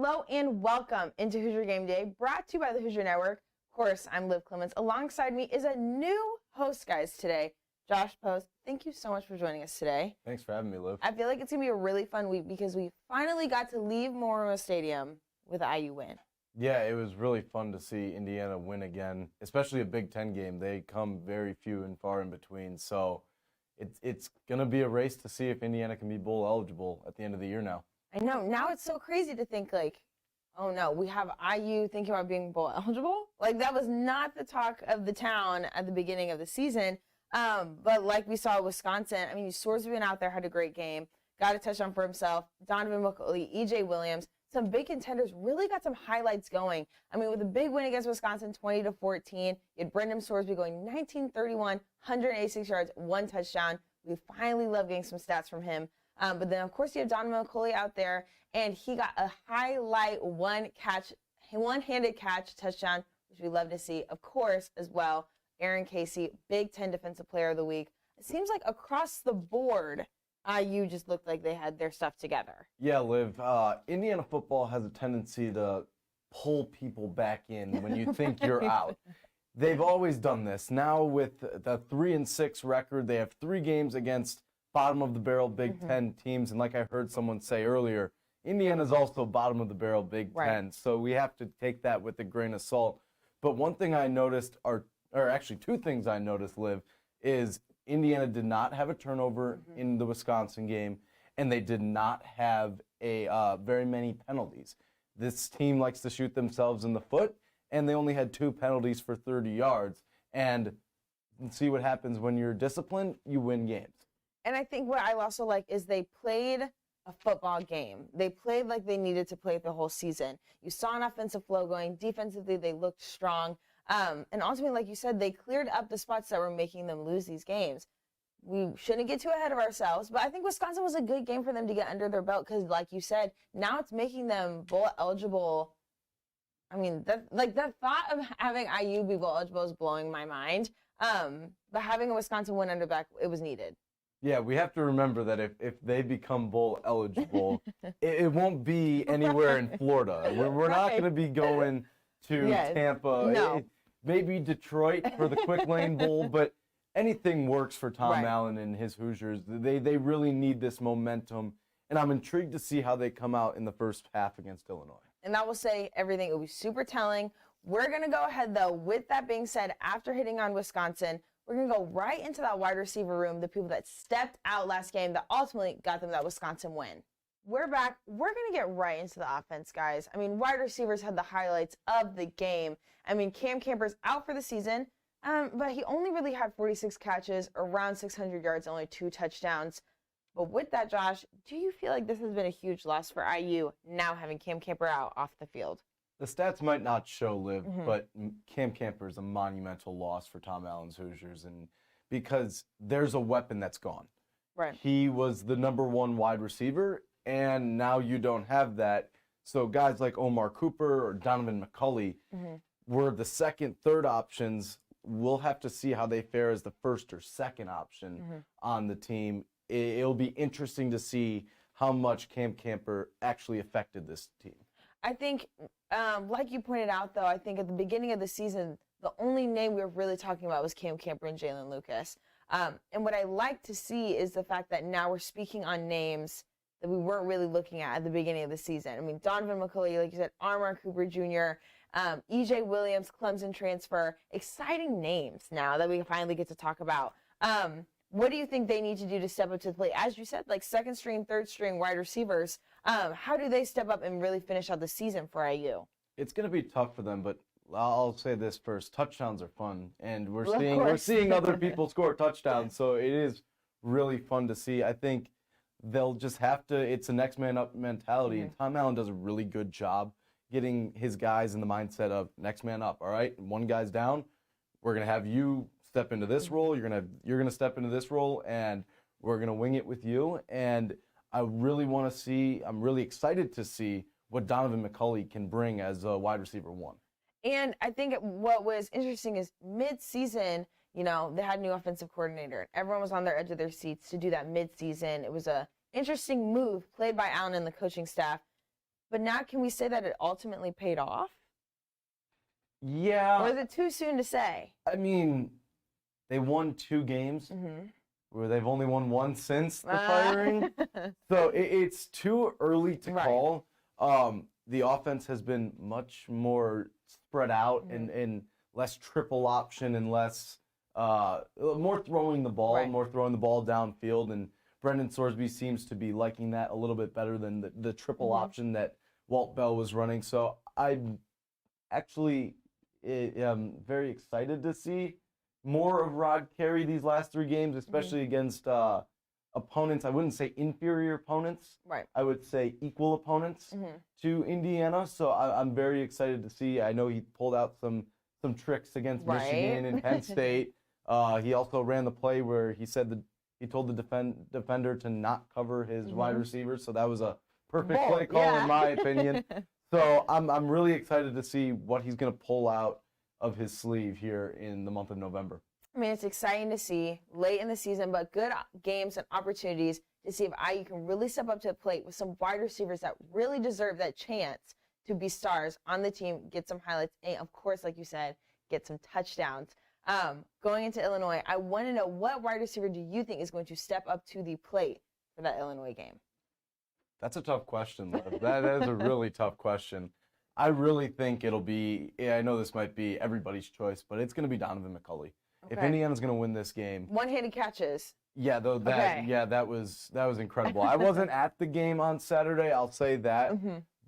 Hello and welcome into Hoosier Gameday, brought to you by the Hoosier Network. Of course, I'm Liv Clements. Alongside me is a new host, guys, today, Josh Post. Thank you so much for joining us today. Thanks for having me, Liv. I feel like it's going to be a really fun week because we finally got to leave Memorial Stadium with an IU win. Yeah, it was really fun to see Indiana win again, especially a Big Ten game. They come very few and far in between, so it's going to be a race to see if Indiana can be bowl eligible at the end of the year now. I know. Now it's so crazy to think, like, oh, no, we have IU thinking about being bowl eligible. Like, that was not the talk of the town at the beginning of the season. But like we saw Wisconsin, I mean, Swordsby been out there, had a great game, got a touchdown for himself. Donovan McCulley, E.J. Williams, some big contenders really got some highlights going. I mean, with a big win against Wisconsin, 20-14, you had Brendan Swordsby going 19-31, 186 yards, 1 touchdown. We finally love getting some stats from him. But then, of course, you have Donovan McCulley out there, and he got a highlight one-handed catch touchdown, which we love to see. Of course, as well, Aaron Casey, Big Ten Defensive Player of the Week. It seems like across the board, IU just looked like they had their stuff together. Yeah, Liv, Indiana football has a tendency to pull people back in when you think you're out. They've always done this. Now with the 3-6 record, they have 3 games against bottom-of-the-barrel Big Ten teams, and like I heard someone say earlier, Indiana's also bottom-of-the-barrel Big Ten, so we have to take that with a grain of salt. But one thing I noticed, or actually 2 things I noticed, Liv, is Indiana did not have a turnover in the Wisconsin game, and they did not have very many penalties. This team likes to shoot themselves in the foot, and they only had 2 penalties for 30 yards. And see what happens when you're disciplined, you win games. And I think what I also like is they played a football game. They played like they needed to play the whole season. You saw an offensive flow going. Defensively, they looked strong. And ultimately, like you said, they cleared up the spots that were making them lose these games. We shouldn't get too ahead of ourselves, but I think Wisconsin was a good game for them to get under their belt because, like you said, now it's making them bowl eligible. I mean, the thought of having IU be bowl eligible is blowing my mind. But having a Wisconsin win under back, it was needed. Yeah, we have to remember that if they become bowl eligible, it won't be anywhere in Florida. We're not going to be going to Tampa. No. Maybe Detroit for the Quick Lane Bowl, but anything works for Tom Allen and his Hoosiers. They really need this momentum, and I'm intrigued to see how they come out in the first half against Illinois. And I will say everything. It will be super telling. We're going to go ahead, though, with that being said, after hitting on Wisconsin, we're going to go right into that wide receiver room, the people that stepped out last game that ultimately got them that Wisconsin win. We're back. We're going to get right into the offense, guys. I mean, wide receivers had the highlights of the game. I mean, Cam Camper's out for the season, but he only really had 46 catches, around 600 yards, only 2 touchdowns. But with that, Josh, do you feel like this has been a huge loss for IU now having Cam Camper out off the field? The stats might not show, Liv, but Cam Camper is a monumental loss for Tom Allen's Hoosiers, and because there's a weapon that's gone. Right. He was the #1 wide receiver, and now you don't have that. So guys like Omar Cooper or Donovan McCulley were the second, third options. We'll have to see how they fare as the first or second option on the team. It'll be interesting to see how much Cam Camper actually affected this team. I think, like you pointed out, though, I think at the beginning of the season, the only name we were really talking about was Cam Camper and Jalen Lucas. And what I like to see is the fact that now we're speaking on names that we weren't really looking at the beginning of the season. I mean, Donovan McCulley, like you said, Omar Cooper Jr., E.J. Williams, Clements transfer, exciting names now that we finally get to talk about. What do you think they need to do to step up to the plate? As you said, like second string, third string wide receivers, how do they step up and really finish out the season for IU? It's going to be tough for them, but I'll say this first. Touchdowns are fun, and we're seeing other people score touchdowns, so it is really fun to see. I think they'll just have to, it's a next man up mentality, and Tom Allen does a really good job getting his guys in the mindset of next man up, all right? One guy's down, we're going to have you step into this role, you're going to step into this role, and we're going to wing it with you. And I really want to see, I'm really excited to see what Donovan McCulley can bring as a wide receiver 1. And I think what was interesting is mid-season, you know, they had a new offensive coordinator, and everyone was on their edge of their seats to do that mid-season. It was a interesting move played by Allen and the coaching staff. but now can we say that it ultimately paid off? Yeah. Or is it too soon to say? I mean, they won 2 games where they've only won 1 since the firing. So it's too early to call. The offense has been much more spread out and less triple option and less more throwing the ball, downfield. And Brendan Sorsby seems to be liking that a little bit better than the triple option that Walt Bell was running. So I'm actually very excited to see more of Rod Carey these last 3 games, especially against opponents. I wouldn't say inferior opponents. Right. I would say equal opponents to Indiana. So I'm very excited to see. I know he pulled out some tricks against Michigan and Penn State. He also ran the play where he said he told the defender to not cover his wide receiver. So that was a perfect play call in my opinion. So I'm really excited to see what he's going to pull out of his sleeve here in the month of November. I mean, it's exciting to see late in the season, but good games and opportunities to see if IU can really step up to the plate with some wide receivers that really deserve that chance to be stars on the team, get some highlights, and of course, like you said, get some touchdowns. Going into Illinois, I want to know, what wide receiver do you think is going to step up to the plate for that Illinois game? That's a tough question, Liv. That is a really tough question. I really think it'll be, I know this might be everybody's choice, but it's going to be Donovan McCulley. Okay. If Indiana's going to win this game. One-handed catches. Yeah, that was incredible. I wasn't at the game on Saturday, I'll say that.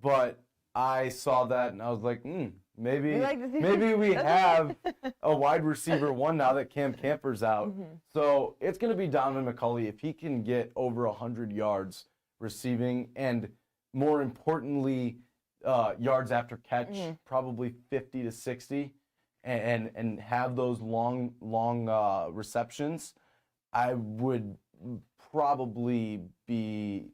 But I saw that and I was like, maybe we have a wide receiver 1 now that Cam Camper's out. So it's going to be Donovan McCulley. If he can get over 100 yards receiving and, more importantly, yards after catch, probably 50 to 60, and have those long receptions, I would probably be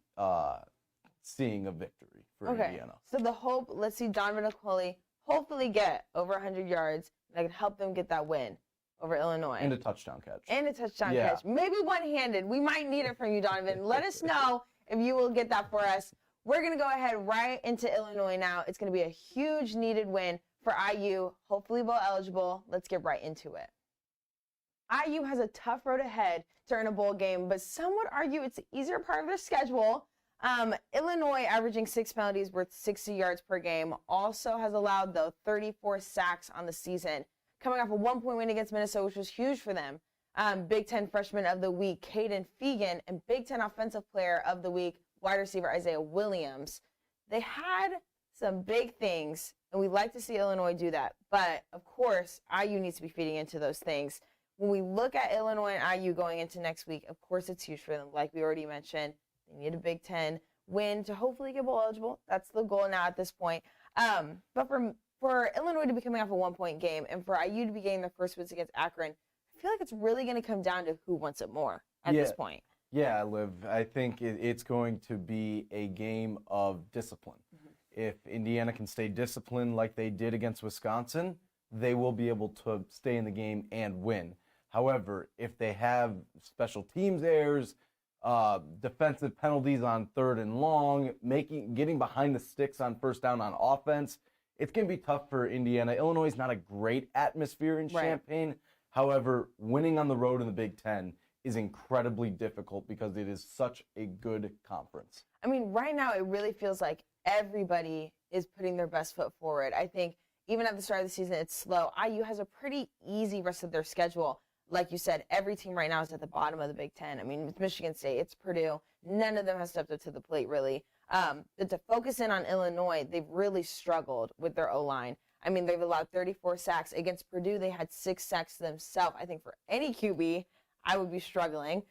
seeing a victory for Indiana. So the hope, let's see Donovan McCulley hopefully get over 100 yards that can help them get that win over Illinois. And a touchdown catch. Catch. Maybe one-handed. We might need it from you, Donovan. Let us know if you will get that for us. We're going to go ahead right into Illinois now. It's going to be a huge needed win for IU, hopefully bowl eligible. Let's get right into it. IU has a tough road ahead to earn a bowl game, but some would argue it's the easier part of their schedule. Illinois, averaging 6 penalties worth 60 yards per game, also has allowed, though, 34 sacks on the season, coming off a 1-point win against Minnesota, which was huge for them. Big Ten Freshman of the Week, Caden Fegan, and Big Ten Offensive Player of the Week, wide receiver Isaiah Williams. They had some big things, and we'd like to see Illinois do that. But, of course, IU needs to be feeding into those things. When we look at Illinois and IU going into next week, of course it's huge for them. Like we already mentioned, they need a Big Ten win to hopefully get bowl eligible. That's the goal now at this point. But for Illinois to be coming off a 1-point game and for IU to be getting their first wins against Akron, I feel like it's really going to come down to who wants it more at this point. Yeah, Liv, I think it's going to be a game of discipline. If Indiana can stay disciplined like they did against Wisconsin, they will be able to stay in the game and win. However, if they have special teams errors, defensive penalties on 3rd and long, getting behind the sticks on first down on offense, it's going to be tough for Indiana. Illinois is not a great atmosphere in Champaign. However, winning on the road in the Big Ten is incredibly difficult because it is such a good conference. I mean, right now it really feels like everybody is putting their best foot forward. I think even at the start of the season, it's slow. IU has a pretty easy rest of their schedule. Like you said, every team right now is at the bottom of the Big Ten. I mean, it's Michigan State, it's Purdue. None of them has stepped up to the plate, really. But to focus in on Illinois, they've really struggled with their O-line. I mean, they've allowed 34 sacks. Against Purdue, they had 6 sacks themselves. I think for any QB, I would be struggling.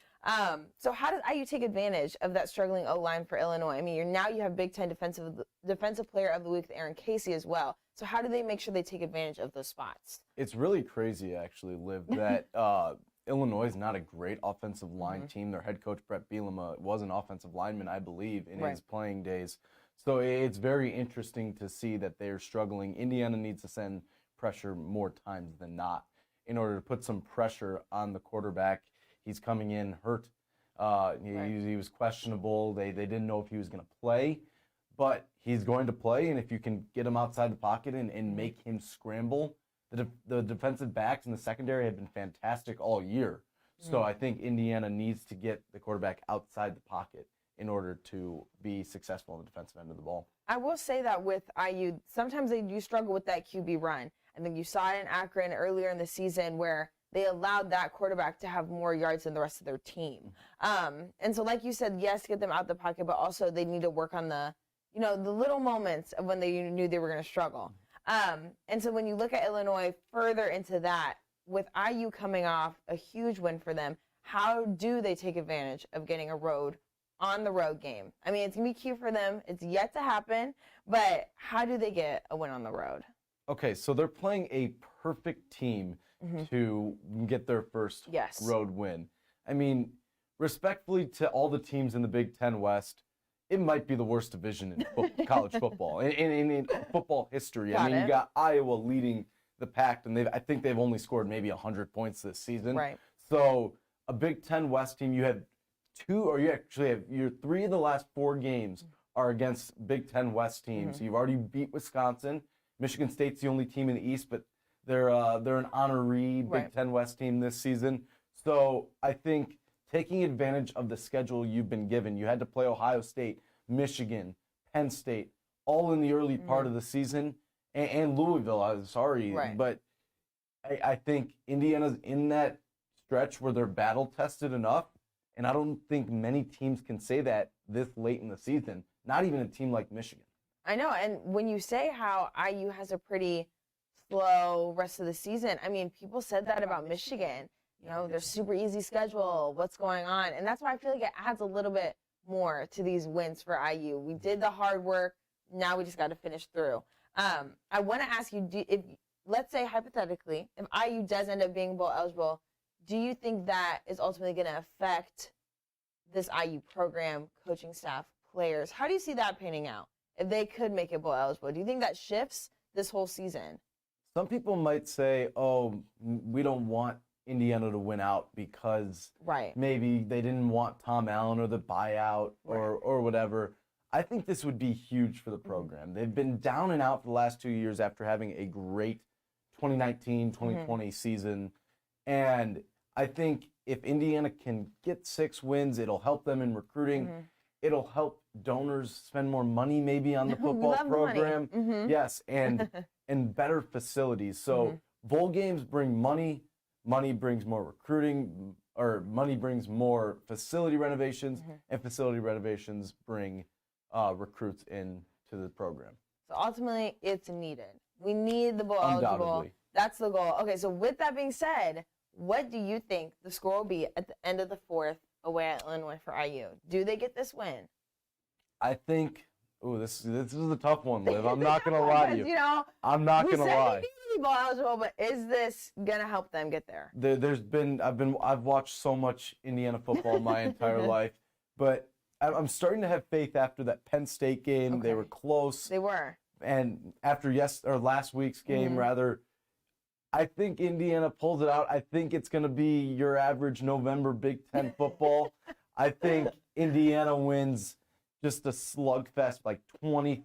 So how does IU take advantage of that struggling O-line for Illinois? I mean, you have Big Ten Defensive Player of the Week, Aaron Casey, as well. So how do they make sure they take advantage of those spots? It's really crazy, actually, Liv, that Illinois is not a great offensive line team. Their head coach, Brett Bielema, was an offensive lineman, I believe, in his playing days. So it's very interesting to see that they're struggling. Indiana needs to send pressure more times than not in order to put some pressure on the quarterback. He's coming in hurt. He was questionable. They didn't know if he was going to play. But he's going to play, and if you can get him outside the pocket and make him scramble, the defensive backs in the secondary have been fantastic all year. So I think Indiana needs to get the quarterback outside the pocket in order to be successful on the defensive end of the ball. I will say that with IU, sometimes they do struggle with that QB run. I think you saw it in Akron earlier in the season where they allowed that quarterback to have more yards than the rest of their team. And so like you said, yes, get them out the pocket, but also they need to work on the little moments of when they knew they were going to struggle. And so when you look at Illinois further into that, with IU coming off a huge win for them, how do they take advantage of getting on the road game? I mean, it's going to be key for them. It's yet to happen, but how do they get a win on the road? Okay, so they're playing a perfect team to get their first road win. I mean, respectfully to all the teams in the Big Ten West, it might be the worst division in college football, in football history. You got Iowa leading the pack, and I think they've only scored maybe 100 points this season. Right. So a Big Ten West team, you have your 3 of the last 4 games are against Big Ten West teams. So you've already beat Wisconsin. Michigan State's the only team in the East, but they're an honoree Big Ten West team this season. So I think taking advantage of the schedule you've been given, you had to play Ohio State, Michigan, Penn State, all in the early part of the season, and Louisville. I'm sorry, but I think Indiana's in that stretch where they're battle tested enough, and I don't think many teams can say that this late in the season. Not even a team like Michigan. I know, and when you say how IU has a pretty slow rest of the season, I mean, people said that about Michigan. Their super easy schedule, what's going on? And that's why I feel like it adds a little bit more to these wins for IU. We did the hard work. Now we just got to finish through. I want to ask you, if let's say hypothetically, if IU does end up being bowl eligible, do you think that is ultimately going to affect this IU program, coaching staff, players? How do you see that panning out? If they could make it bowl eligible, do you think that shifts this whole season? Some people might say, oh, we don't want Indiana to win out because maybe they didn't want Tom Allen or the buyout or whatever. I think this would be huge for the program. They've been down and out for the last 2 years after having a great 2019-2020 season. And I think if Indiana can get 6 wins, it'll help them in recruiting. It'll help donors spend more money maybe on the football program. Yes, and better facilities. So bowl games bring money. Money brings more recruiting, or money brings more facility renovations, and facility renovations bring recruits into the program. So ultimately, it's needed. We need the bowl eligible. That's the goal. Okay, so with that being said, what do you think the score will be at the end of the 4th away at Illinois for IU? Do they get this win? I think, this is a tough one, Liv. I'm not going to lie to you. I'm not going to lie. They need to be bowl eligible, but is this going to help them get there? I've watched so much Indiana football my entire life, but I'm starting to have faith after that Penn State game. They were close. They were. And after last week's game, rather, I think Indiana pulls it out. I think it's going to be your average November Big Ten football. I think Indiana wins just a slugfest, like 23-17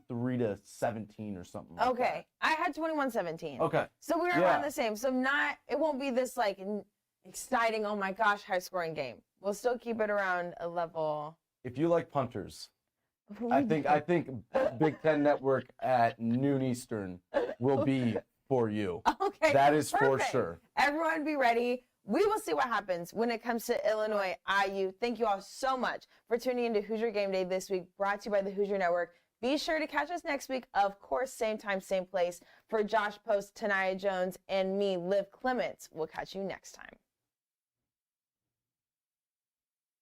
or something like that. Okay. I had 21-17. Okay. So we were around the same. So it won't be this like exciting, oh my gosh, high scoring game. We'll still keep it around a level. If you like punters, I think Big Ten Network at noon Eastern will be for you. Okay. That is perfect. for sure. Everyone be ready. We will see what happens when it comes to Illinois IU. Thank you all so much for tuning into Hoosier Game Day this week, brought to you by the Hoosier Network. Be sure to catch us next week, of course, same time, same place. For Josh Post, Tanaya Jones, and me, Liv Clements, we'll catch you next time.